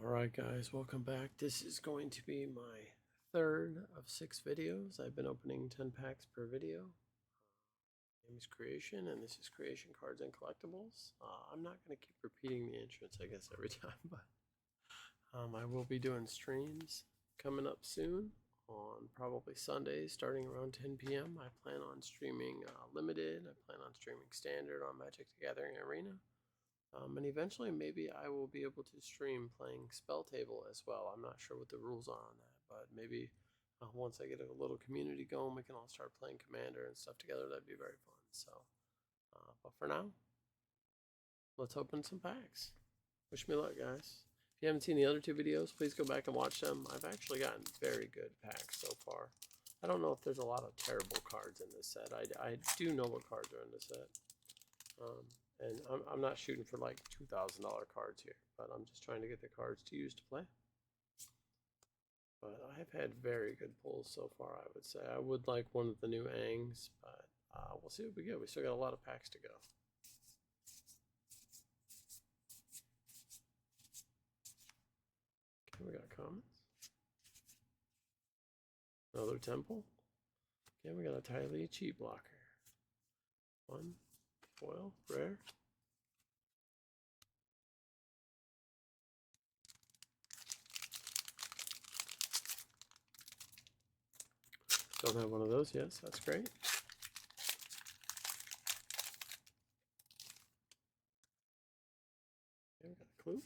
Alright guys, welcome back. This is going to be my third of 6 videos. I've been opening 10 packs per video. My name is Creation, and this is Creation Cards and Collectibles. I'm not going to keep repeating the entrance, I guess, every time, but I will be doing streams coming up soon on probably Sundays starting around 10 p.m. I plan on streaming Limited, I plan on streaming Standard on Magic the Gathering Arena. And eventually maybe I will be able to stream playing Spell Table as well. I'm not sure what the rules are on that, but maybe once I get a little community going, we can all start playing Commander and stuff together. That'd be very fun. So, but for now, let's open some packs. Wish me luck, guys. If you haven't seen the other 2 videos, please go back and watch them. I've actually gotten very good packs so far. I don't know if there's a lot of terrible cards in this set. I do know what cards are in this set. And I'm not shooting for like $2,000 cards here, but I'm just trying to get the cards to use to play. But I've had very good pulls so far, I would say. I would like one of the new Angs, but we'll see what we get. We still got a lot of packs to go. Okay, we got comments. Another Temple. Okay, we got a Tylee Cheat Blocker. 1 foil, rare. Don't have one of those, yes, that's great. Okay, we got a clue.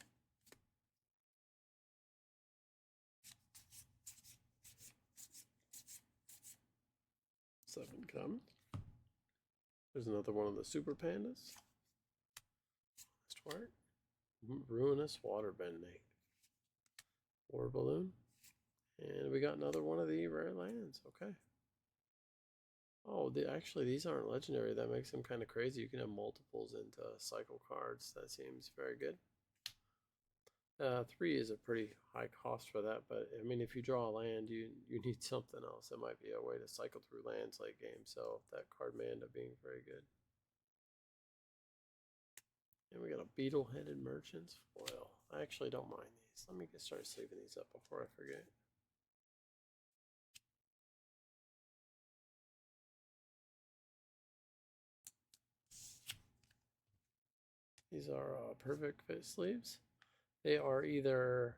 Seven common. There's another one of the Super Pandas. Last Ruinous Waterbending. War Balloon. And we got another one of the rare lands. Okay. Oh, actually, these aren't legendary. That makes them kind of crazy. You can have multiples into cycle cards. That seems very good. 3 is a pretty high cost for that, but I mean, if you draw a land, you need something else. It might be a way to cycle through lands late game, so that card may end up being very good. And we got a Beetle-Headed Merchant's foil. I actually don't mind these. Let me start saving these up before I forget. These are perfect fit sleeves. They are either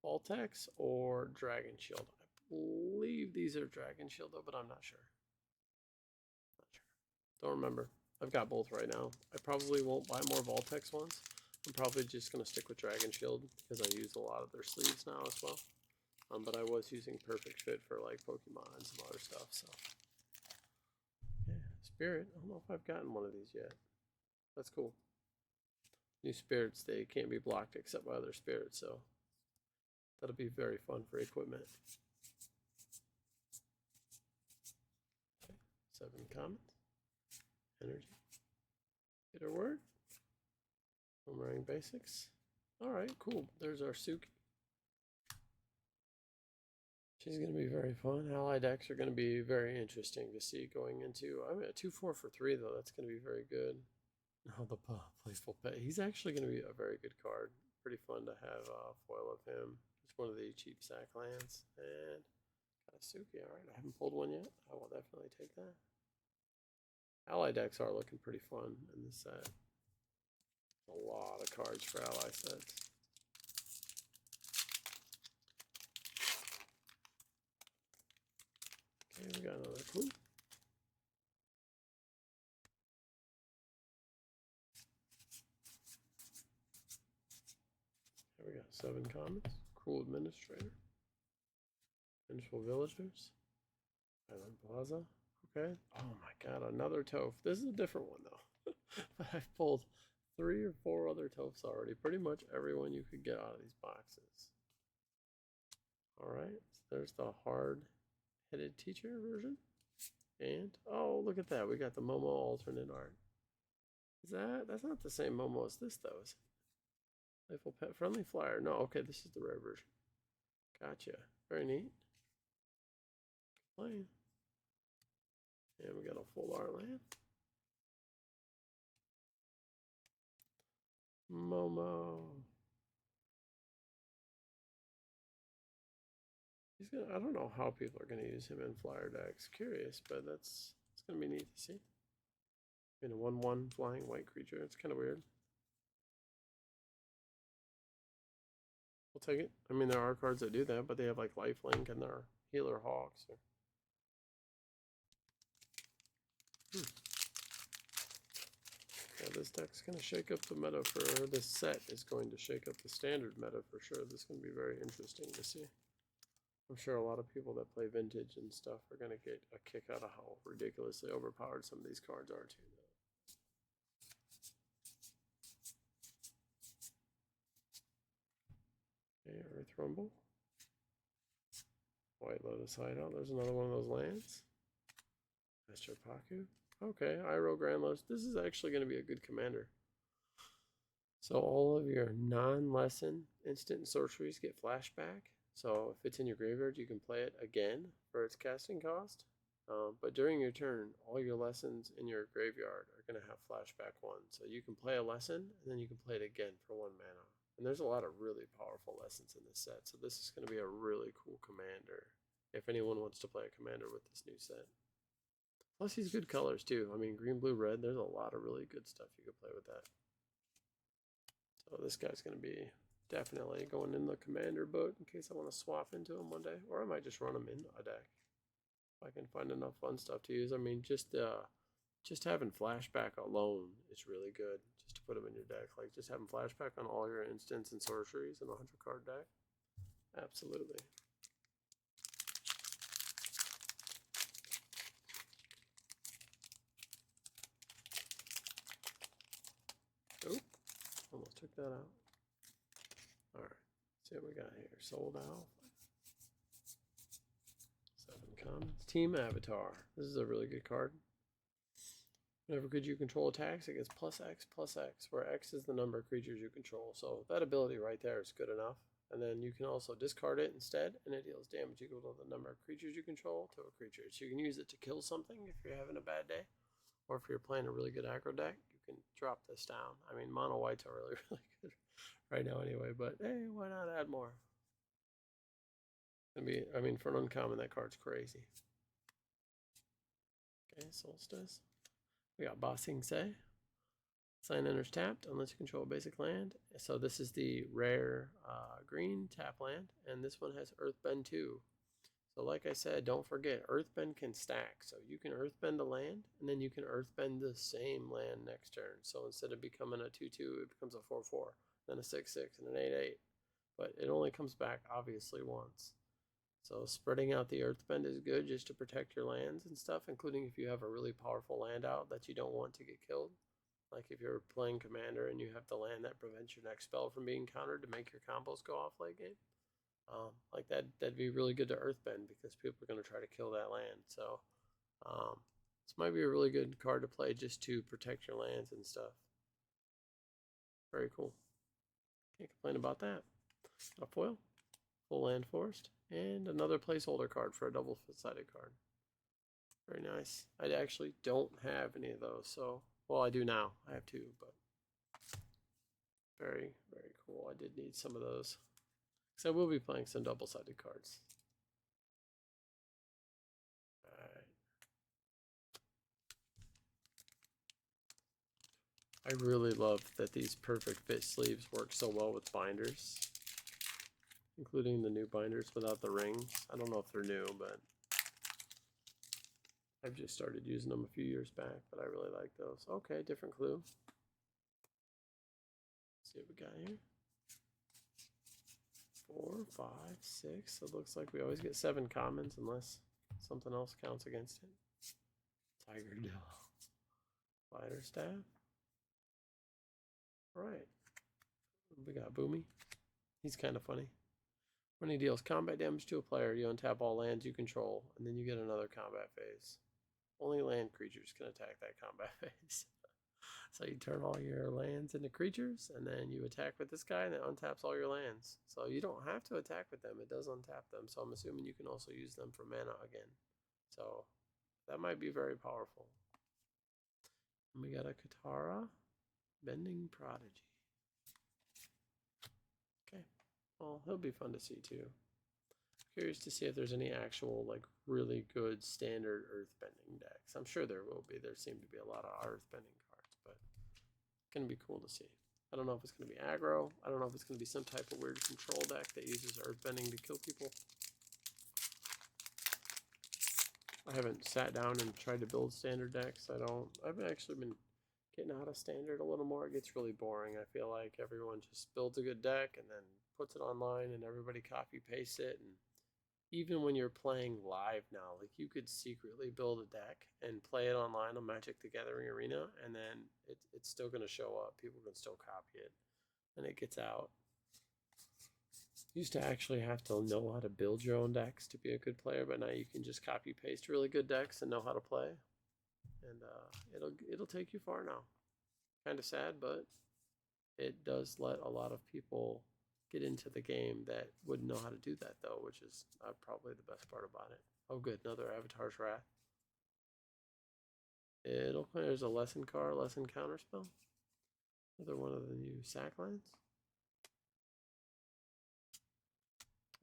Voltex or Dragon Shield. I believe these are Dragon Shield though, but I'm not sure. Don't remember. I've got both right now. I probably won't buy more Voltex ones. I'm probably just going to stick with Dragon Shield because I use a lot of their sleeves now as well. But I was using Perfect Fit for like Pokemon and some other stuff. So, yeah, Spirit. I don't know if I've gotten one of these yet. That's cool. New spirits, they can't be blocked except by other spirits, so that'll be very fun for equipment. Okay, 7 commons. Energy. Bitter Word. Boomerang Basics. Alright, cool. There's our Suki. She's going to be very fun. Ally decks are going to be very interesting to see going into. I mean, a 2-4 for 3, though. That's going to be very good. Oh, the Playful Pet. He's actually going to be a very good card. Pretty fun to have a foil of him. Just one of the cheap sack lands. And got a Suki. Alright, I haven't pulled one yet. I will definitely take that. Ally decks are looking pretty fun in this set. A lot of cards for ally sets. Okay, we got another clue. Here we got 7 commons. Cruel Administrator. Vengeful Villagers. Island Plaza. Okay. Oh my god, another Toph. This is a different one though. But I've pulled 3 or 4 other Tophs already. Pretty much everyone you could get out of these boxes. Alright, so there's the hard-headed teacher version. And, oh, look at that. We got the Momo alternate art. That's not the same Momo as this, though, is it? Playful Pet Friendly Flyer. No, okay, this is the rare version. Gotcha. Very neat. Playing. And we got a full art land. Momo. I don't know how people are gonna use him in flyer decks. Curious, but it's gonna be neat to see. In a 1/1 flying white creature, it's kind of weird. We'll take it. I mean, there are cards that do that, but they have like lifelink and they're healer hawks. Or... Yeah, this deck's going to shake up the meta for this set. Is going to shake up the standard meta for sure. This is going to be very interesting to see. I'm sure a lot of people that play vintage and stuff are going to get a kick out of how ridiculously overpowered some of these cards are too. Okay, Earth Rumble. White Lotus Hideout. There's another one of those lands. Master Paku. Okay, Iroh Grand Lotus. This is actually going to be a good commander. So all of your non-lesson instant sorceries get flashback. So if it's in your graveyard, you can play it again for its casting cost. But during your turn, all your lessons in your graveyard are going to have flashback 1. So you can play a lesson, and then you can play it again for 1 mana. And there's a lot of really powerful lessons in this set. So this is going to be a really cool commander if anyone wants to play a commander with this new set. Plus he's good colors too. I mean, green, blue, red, there's a lot of really good stuff you could play with that. So this guy's going to be definitely going in the commander boat in case I want to swap into him one day. Or I might just run him in a deck if I can find enough fun stuff to use. I mean, just having flashback alone is really good. Just to put him in your deck. Like, just having flashback on all your instants and sorceries in a 100-card deck. Absolutely. Oh, almost took that out. Alright, see what we got here. Sold out. 7 commons. Team Avatar. This is a really good card. Whenever creature you control attacks, it gets +X/+X, where X is the number of creatures you control. So that ability right there is good enough. And then you can also discard it instead, and it deals damage equal to the number of creatures you control to a creature. So you can use it to kill something if you're having a bad day. Or if you're playing a really good aggro deck, you can drop this down. I mean, mono whites are really, really good right now anyway, but hey, why not add more? I mean, for an uncommon, that card's crazy. Okay, Solstice. We got Bossing Say. Sign enters tapped unless you control a basic land. So this is the rare green tap land, and this one has Earthbend 2. So like I said, don't forget, Earthbend can stack. So you can Earthbend a land, and then you can Earthbend the same land next turn. So instead of becoming a 2/2, it becomes a 4/4, then a 6/6, and an 8/8. But it only comes back, obviously, once. So spreading out the Earthbend is good just to protect your lands and stuff, including if you have a really powerful land out that you don't want to get killed. Like if you're playing Commander and you have the land that prevents your next spell from being countered to make your combos go off late game. Like that'd be really good to Earthbend because people are going to try to kill that land. So this might be a really good card to play just to protect your lands and stuff. Very cool. Can't complain about that. A foil, full land forest, and another placeholder card for a double-sided card. Very nice. I actually don't have any of those, so well, I do now. I have 2, but very, very cool. I did need some of those. So we'll be playing some double-sided cards. Alright. I really love that these perfect fit sleeves work so well with binders, including the new binders without the rings. I don't know if they're new, but I've just started using them a few years back, but I really like those. Okay, different clue. Let's see what we got here. 4, 5, 6. So it looks like we always get 7 commons unless something else counts against it. Tiger Doll. Fighter Staff. Right. We got Boomy. He's kind of funny. When he deals combat damage to a player, you untap all lands you control, and then you get another combat phase. Only land creatures can attack that combat phase. So you turn all your lands into creatures, and then you attack with this guy, and it untaps all your lands. So you don't have to attack with them. It does untap them. So I'm assuming you can also use them for mana again. So that might be very powerful. And we got a Katara, Bending Prodigy. Okay. Well, he'll be fun to see too. Curious to see if there's any actual like really good standard earthbending decks. I'm sure there will be. There seem to be a lot of earthbending cards, but it's gonna be cool to see. I don't know if it's gonna be aggro. I don't know if it's gonna be some type of weird control deck that uses earthbending to kill people. I haven't sat down and tried to build standard decks. I've actually been getting out of standard a little more. It gets really boring. I feel like everyone just builds a good deck and then puts it online and everybody copy pastes it. And even when you're playing live now, like you could secretly build a deck and play it online on Magic the Gathering Arena, and then it's still going to show up. People can still copy it, and it gets out. You used to actually have to know how to build your own decks to be a good player, but now you can just copy paste really good decks and know how to play, and it'll take you far now. Kind of sad, but it does let a lot of people get into the game that wouldn't know how to do that though, which is probably the best part about it. Oh, good, another Avatar's Wrath. There's a lesson card, lesson counterspell. Another one of the new sack lands.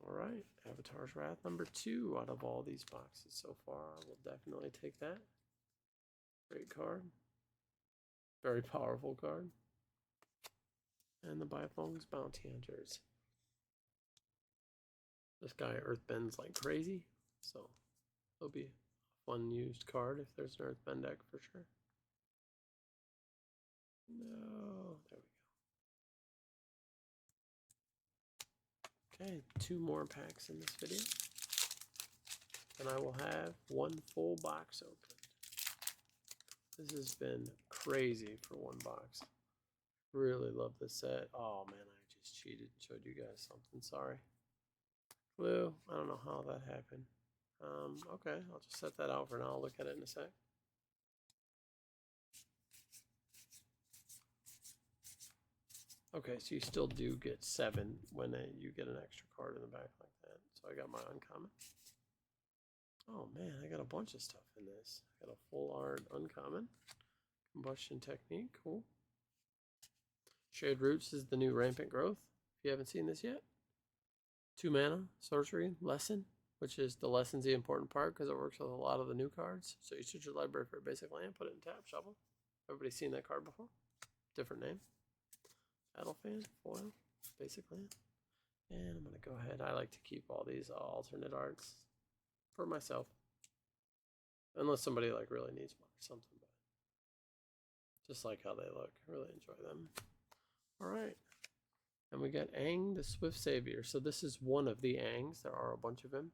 All right, Avatar's Wrath number 2 out of all these boxes so far. I will definitely take that. Great card. Very powerful card. And the Bifong's Bounty Hunters. This guy earthbends like crazy, so it'll be a fun used card if there's an earthbend deck for sure. No, there we go. Okay, 2 more packs in this video. And I will have 1 full box opened. This has been crazy for 1 box. Really love this set. Oh man, I just cheated and showed you guys something. Sorry. Clue. I don't know how that happened. Okay, I'll just set that out for now. I'll look at it in a sec. Okay, so you still do get 7 when you get an extra card in the back like that. So I got my uncommon. Oh man, I got a bunch of stuff in this. I got a full art uncommon. Combustion Technique, cool. Shared Roots is the new Rampant Growth, if you haven't seen this yet. 2 mana, Sorcery, Lesson, which is the lesson's the important part because it works with a lot of the new cards. So you search your library for a basic land, put it in tap, shuffle. Everybody's seen that card before? Different name. Battle Fan, foil, basic land. And I'm going to go ahead. I like to keep all these alternate arts for myself. Unless somebody like really needs one or something. But just like how they look. I really enjoy them. Alright. And we got Aang the Swift Savior. So this is one of the Aangs. There are a bunch of him.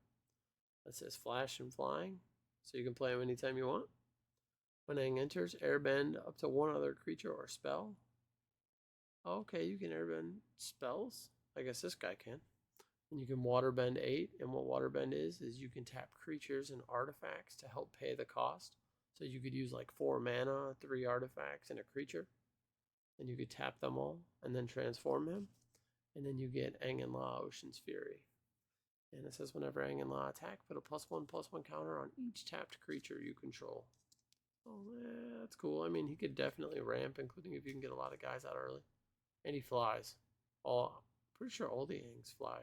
That says Flash and Flying. So you can play him anytime you want. When Aang enters, airbend up to 1 other creature or spell. Okay, you can airbend spells. I guess this guy can. And you can waterbend 8. And what waterbend is you can tap creatures and artifacts to help pay the cost. So you could use like 4 mana, 3 artifacts, and a creature. And you could tap them all and then transform him. And then you get Aang and La, Ocean's Fury. And it says whenever Aang and La attack, put a +1/+1 counter on each tapped creature you control. Oh, yeah, that's cool. I mean, he could definitely ramp, including if you can get a lot of guys out early. And he flies. Pretty sure all the Aangs fly.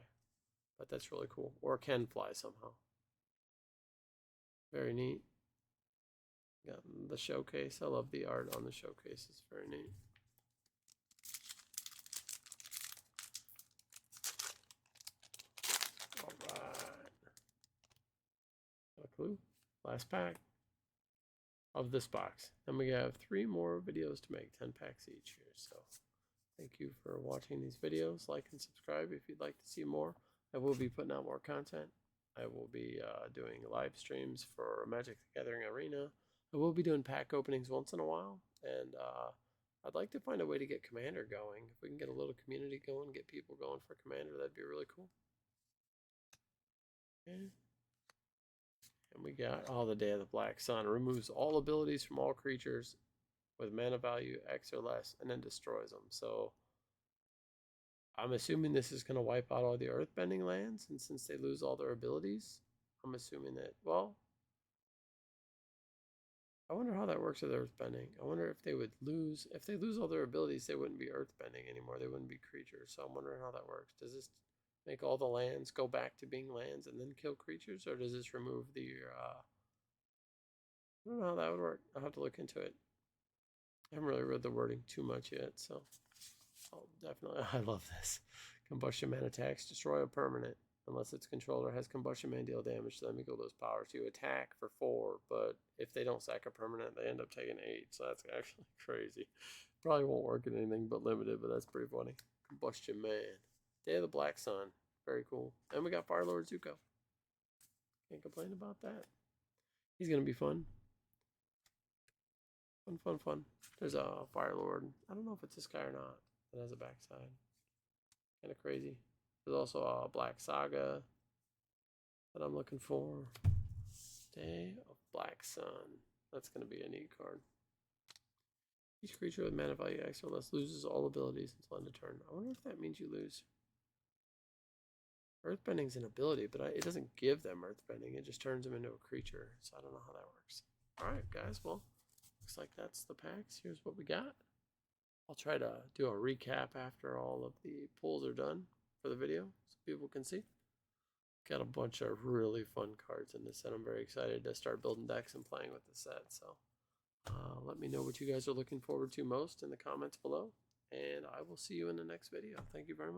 But that's really cool. Or can fly somehow. Very neat. Got the showcase. I love the art on the showcase. It's very neat. Alright. Got a clue. Last pack of this box. Then we have 3 more videos to make. 10 packs each here. So thank you for watching these videos. Like and subscribe if you'd like to see more. I will be putting out more content. I will be doing live streams for Magic the Gathering Arena. I will be doing pack openings once in a while. And I'd like to find a way to get Commander going. If we can get a little community going, get people going for Commander, that'd be really cool. Okay. And we got the Day of the Black Sun. Removes all abilities from all creatures with mana value X or less and then destroys them. So I'm assuming this is going to wipe out all the earthbending lands, and since they lose all their abilities, I'm assuming that, well, I wonder how that works with earthbending. I wonder if they would lose, if they lose all their abilities, they wouldn't be earthbending anymore. They wouldn't be creatures. So I'm wondering how that works. Does this make all the lands go back to being lands and then kill creatures, or does this remove the? I don't know how that would work. I'll have to look into it. I haven't really read the wording too much yet, so I'll definitely. I love this. Combustion Man attacks, destroy a permanent. Unless its controller has Combustion Man deal damage to them, equal those powers. You attack for 4, but if they don't sack a permanent, they end up taking 8. So that's actually crazy. Probably won't work in anything but limited, but that's pretty funny. Combustion Man. Day of the Black Sun. Very cool. And we got Fire Lord Zuko. Can't complain about that. He's going to be fun. Fun, fun, fun. There's a Fire Lord. I don't know if it's this guy or not. It has a backside. Kind of crazy. There's also a Black Saga that I'm looking for. Day of Black Sun. That's going to be a neat card. Each creature with mana value X or less loses all abilities until end of turn. I wonder if that means you lose. Earthbending's an ability, but it doesn't give them Earthbending. It just turns them into a creature. So I don't know how that works. Alright, guys. Well, looks like that's the packs. Here's what we got. I'll try to do a recap after all of the pulls are done for the video so people can see. Got a bunch of really fun cards in this set. I'm very excited to start building decks and playing with the set. So let me know what you guys are looking forward to most in the comments below. And I will see you in the next video. Thank you very much.